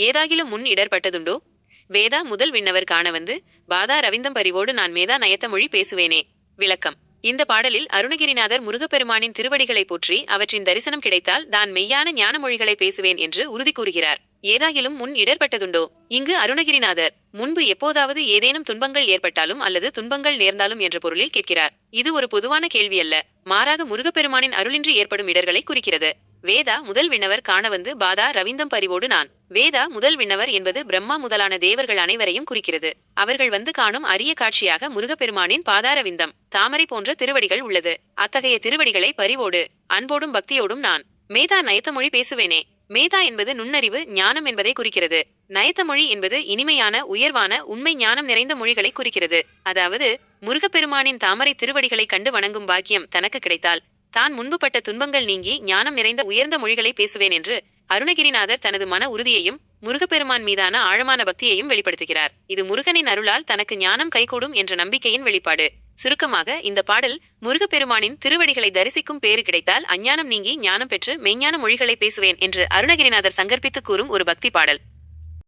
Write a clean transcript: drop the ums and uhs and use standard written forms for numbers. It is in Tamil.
ஏதாகிலும் முன் இடர்பட்டதுண்டோ? வேதா முதல் விண்ணவர் காண வந்து பாதா ரவிந்தம் பரிவோடு நான் மேதா நயத்த மொழி பேசுவேனே. விளக்கம். இந்த பாடலில் அருணகிரிநாதர் முருகப்பெருமானின் திருவடிகளை போற்றி அவற்றின் தரிசனம் கிடைத்தால் தான் மெய்யான ஞான மொழிகளை பேசுவேன் என்று உறுதி கூறுகிறார். ஏதாகிலும் முன் இடர்பட்டதுண்டோ? இங்கு அருணகிரிநாதர் முன்பு எப்போதாவது ஏதேனும் துன்பங்கள் ஏற்பட்டாலும் அல்லது துன்பங்கள் நேர்ந்தாலும் என்ற பொருளில் கேட்கிறார். இது ஒரு பொதுவான கேள்வி அல்ல, மாறாக முருகப்பெருமானின் அருளின்றி ஏற்படும் இடர்களை குறிக்கிறது. வேதா முதல் விண்ணவர் காண வந்து பாதா ரவிந்தம் பரிவோடு நான். வேதா முதல் விண்ணவர் என்பது பிரம்மா முதலான தேவர்கள் அனைவரையும் குறிக்கிறது. அவர்கள் வந்து காணும் அரிய காட்சியாக முருகப்பெருமானின் பாதாரவிந்தம் தாமரை போன்ற திருவடிகள் உள்ளது. அத்தகைய திருவடிகளை பரிவோடு அன்போடும் பக்தியோடும் நான் மேதா நயத்தமொழி பேசுவேனே. மேதா என்பது நுண்ணறிவு ஞானம் என்பதை குறிக்கிறது. நயத்தமொழி என்பது இனிமையான உயர்வான உண்மை ஞானம் நிறைந்த மொழிகளை குறிக்கிறது. அதாவது முருகப்பெருமானின் தாமரை திருவடிகளை கண்டு வணங்கும் பாக்கியம் தனக்கு கிடைத்தால் தான் முன்பு பட்ட துன்பங்கள் நீங்கி ஞானம் நிறைந்த உயர்ந்த மொழிகளை பேசுவேன் என்று அருணகிரிநாதர் தனது மன உறுதியையும் முருகப்பெருமான் மீதான ஆழமான பக்தியையும் வெளிப்படுத்துகிறார். இது முருகனின் அருளால் தனக்கு ஞானம் கைகூடும் என்ற நம்பிக்கையின் வெளிப்பாடு. சுருக்கமாக இந்த பாடல் முருகப்பெருமானின் திருவடிகளை தரிசிக்கும் பேறு கிடைத்தால் அஞ்ஞானம் நீங்கி ஞானம் பெற்று மெய்ஞான மொழிகளை பேசுவேன் என்று அருணகிரிநாதர் சங்கற்பித்து கூறும் ஒரு பக்தி பாடல்.